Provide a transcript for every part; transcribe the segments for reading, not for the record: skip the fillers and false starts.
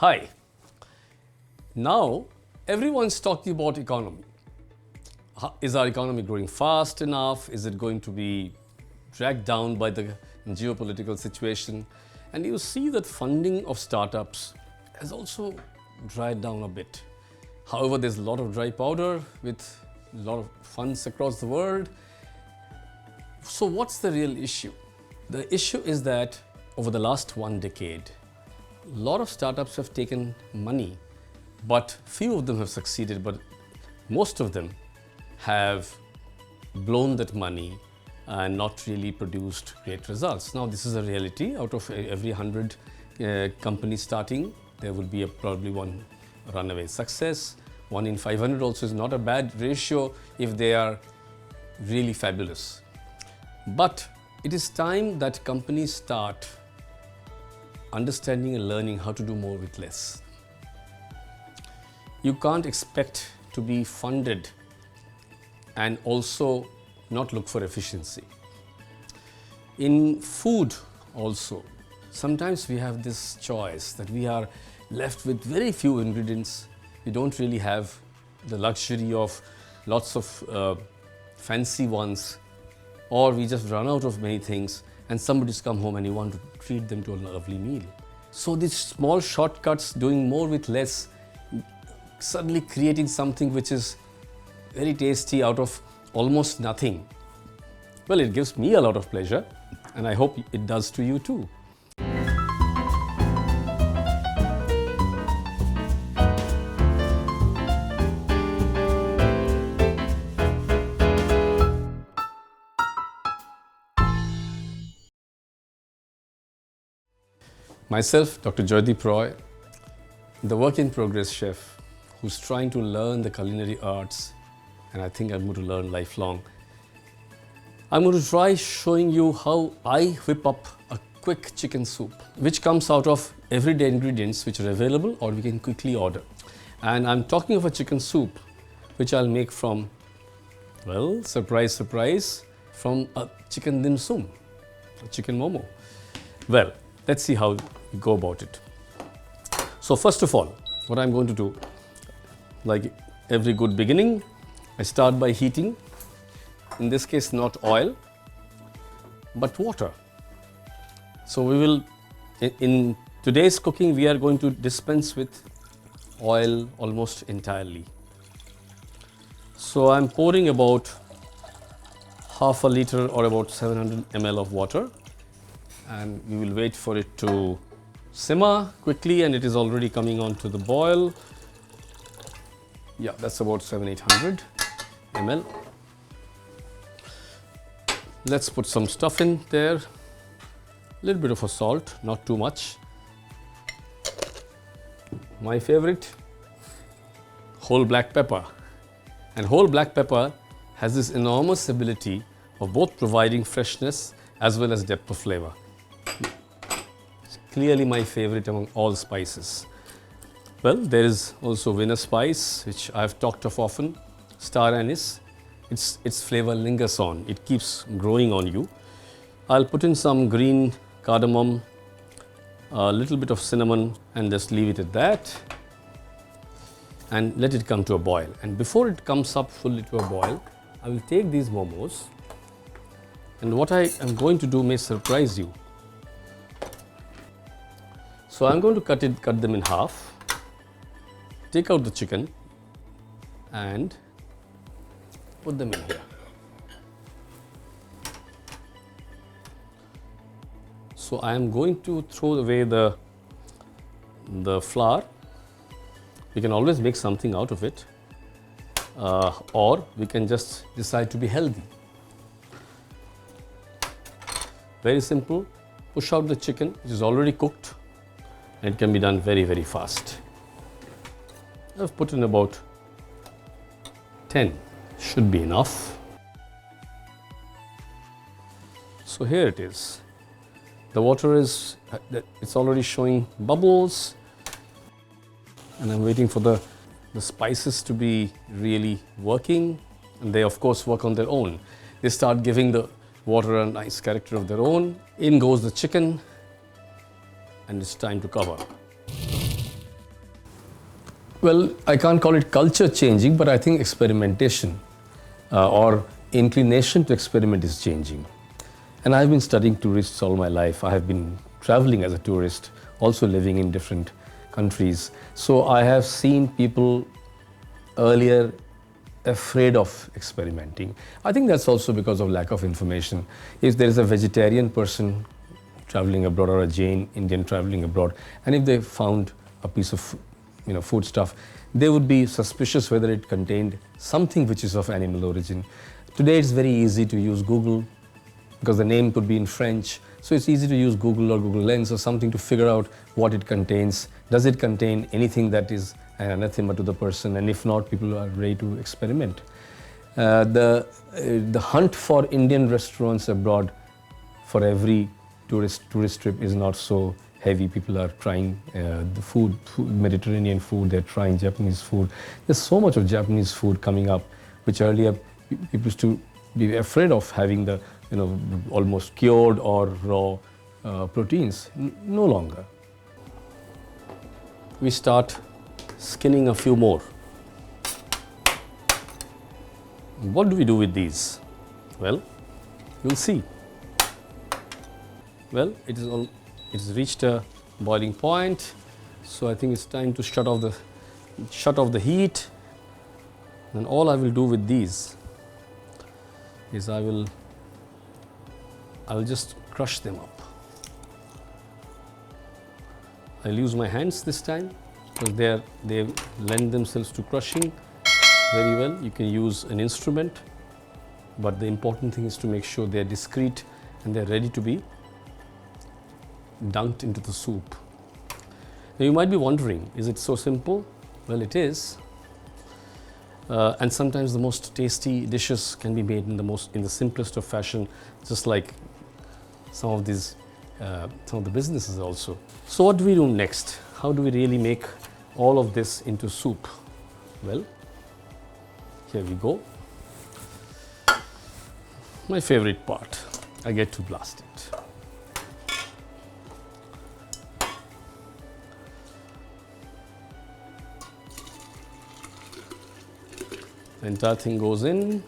Hi. Now, everyone's talking about economy. Is our economy growing fast enough? Is it going to be dragged down by the geopolitical situation? And you see that funding of startups has also dried down a bit. However, there's a lot of dry powder with a lot of funds across the world. So what's the real issue? The issue is that over the last 1 decade, a lot of startups have taken money, but few of them have succeeded, but most of them have blown that money and not really produced great results. Now, this is a reality. Out of every 100 companies starting, there will be probably one runaway success. 1 in 500 also is not a bad ratio if they are really fabulous. But it is time that companies start understanding and learning how to do more with less. You can't expect to be funded and also not look for efficiency. In food also, sometimes we have this choice that we are left with very few ingredients. We don't really have the luxury of lots of fancy ones, or we just run out of many things and somebody's come home and you want to treat them to a lovely meal. So these small shortcuts, doing more with less, suddenly creating something which is very tasty out of almost nothing. Well, it gives me a lot of pleasure and I hope it does to you too. Myself, Dr. Joydeep Roy, the work-in-progress chef who's trying to learn the culinary arts, and I think I'm going to learn lifelong. I'm going to try showing you how I whip up a quick chicken soup, which comes out of everyday ingredients which are available or we can quickly order. And I'm talking of a chicken soup which I'll make from, well, surprise, surprise, from a chicken dim sum, a chicken momo. Well, let's see how we go about it. So first of all, what I'm going to do, like every good beginning, I start by heating, in this case not oil, but water. So we will, in today's cooking, we are going to dispense with oil almost entirely. So I'm pouring about half a liter or about 700 ml of water, and we will wait for it to simmer quickly, and it is already coming on to the boil. Yeah, that's about 700-800 ml. Let's put some stuff in there. A little bit of a salt, not too much. My favorite, whole black pepper. And whole black pepper has this enormous ability of both providing freshness as well as depth of flavor. It's clearly my favorite among all spices. Well, there is also Venus spice, which I've talked of often, star anise. Its flavor lingers on, it keeps growing on you. I'll put in some green cardamom, a little bit of cinnamon, and just leave it at that and let it come to a boil. And before it comes up fully to a boil, I will take these momos, and what I am going to do may surprise you. So I'm going to cut them in half, take out the chicken and put them in here. So I am going to throw away the flour. We can always make something out of it, or we can just decide to be healthy. Very simple. Push out the chicken, which is already cooked, and it can be done very, very fast. I've put in about 10, should be enough. So here it is. The water is, it's already showing bubbles, and I'm waiting for the spices to be really working, and they of course work on their own. They start giving the water a nice character of their own. In goes the chicken, and it's time to cover. Well, I can't call it culture changing, but I think experimentation or inclination to experiment is changing. And I've been studying tourists all my life. I have been traveling as a tourist, also living in different countries. So I have seen people earlier afraid of experimenting. I think that's also because of lack of information. If there is a vegetarian person traveling abroad or a Jain Indian traveling abroad, and if they found a piece of food stuff, they would be suspicious whether it contained something which is of animal origin. Today it's very easy to use Google because the name could be in French. So it's easy to use Google or Google Lens or something to figure out what it contains. Does it contain anything that is an anathema to the person? And if not, people are ready to experiment. The hunt for Indian restaurants abroad for every tourist trip is not so heavy. People are trying the food, Mediterranean food, they're trying Japanese food. There's so much of Japanese food coming up, which earlier people used to be afraid of having the almost cured or raw proteins. No longer. We start skinning a few more. What do we do with these? Well, you'll see. Well, it's reached a boiling point, so I think it's time to shut off the heat. And all I will do with these is I'll just crush them up. I'll use my hands this time because they lend themselves to crushing very well. You can use an instrument, but the important thing is to make sure they're discreet and they're ready to be dunked into the soup. Now you might be wondering, is it so simple? Well, it is. And sometimes the most tasty dishes can be made in the simplest of fashion, just like some of the businesses also. So what do we do next? How do we really make all of this into soup? Well, here we go. My favorite part. I get to blast it. The entire thing goes in.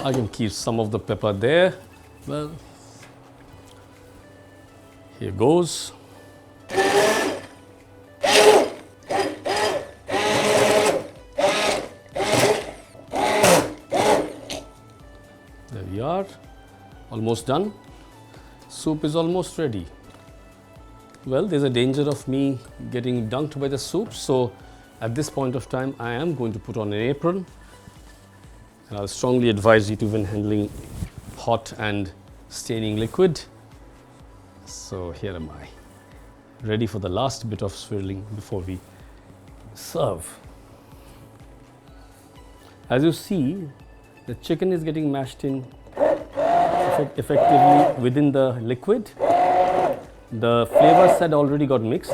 I can keep some of the pepper there. Well, here goes. There we are, almost done. Soup is almost ready. Well, there's a danger of me getting dunked by the soup, so at this point of time I am going to put on an apron, and I'll strongly advise you to when handling hot and staining liquid. So here am I, ready for the last bit of swirling before we serve. As you see, the chicken is getting mashed in effectively within the liquid. The flavors had already got mixed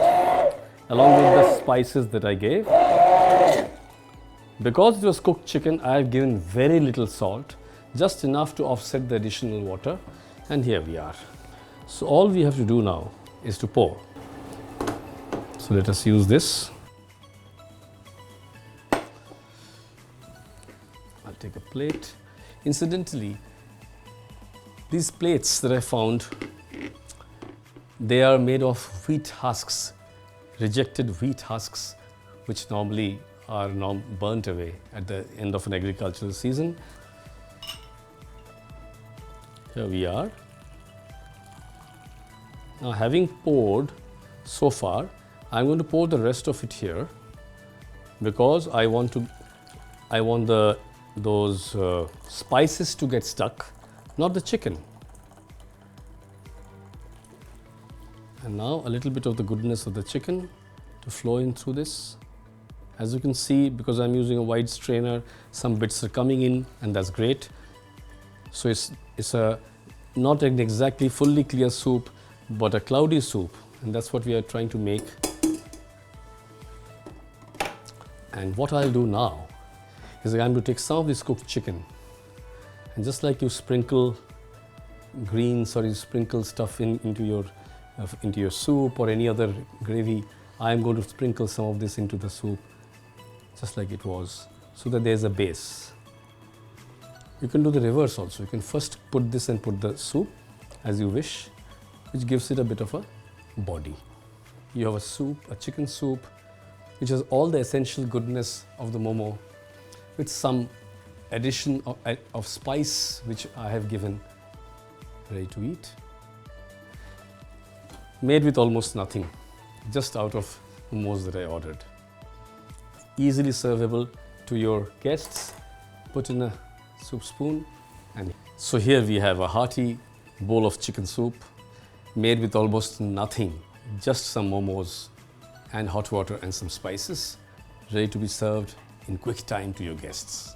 along with the spices that I gave. Because it was cooked chicken, I have given very little salt, just enough to offset the additional water, and here we are. So all we have to do now is to pour. So let us use this. I'll take a plate. Incidentally, these plates that I found, they are made of wheat husks, rejected wheat husks, which normally are now burnt away at the end of an agricultural season. Here we are. Now, having poured so far, I'm going to pour the rest of it here because I want those spices to get stuck, not the chicken. And now a little bit of the goodness of the chicken to flow in through this. As you can see, because I'm using a wide strainer, some bits are coming in, and that's great. So it's not an exactly fully clear soup, but a cloudy soup, and that's what we are trying to make. And what I'll do now is I'm going to take some of this cooked chicken, and just like you sprinkle greens or you sprinkle stuff into your soup or any other gravy, I am going to sprinkle some of this into the soup just like it was, so that there's a base. You can do the reverse also. You can first put this and put the soup as you wish, which gives it a bit of a body. You have a soup, a chicken soup, which has all the essential goodness of the momo with some addition of spice which I have given, ready to eat. Made with almost nothing, just out of momos that I ordered. Easily servable to your guests. Put in a soup spoon, and so here we have a hearty bowl of chicken soup made with almost nothing, just some momos and hot water and some spices, ready to be served in quick time to your guests.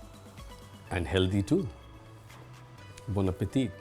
And healthy too. Bon appetit.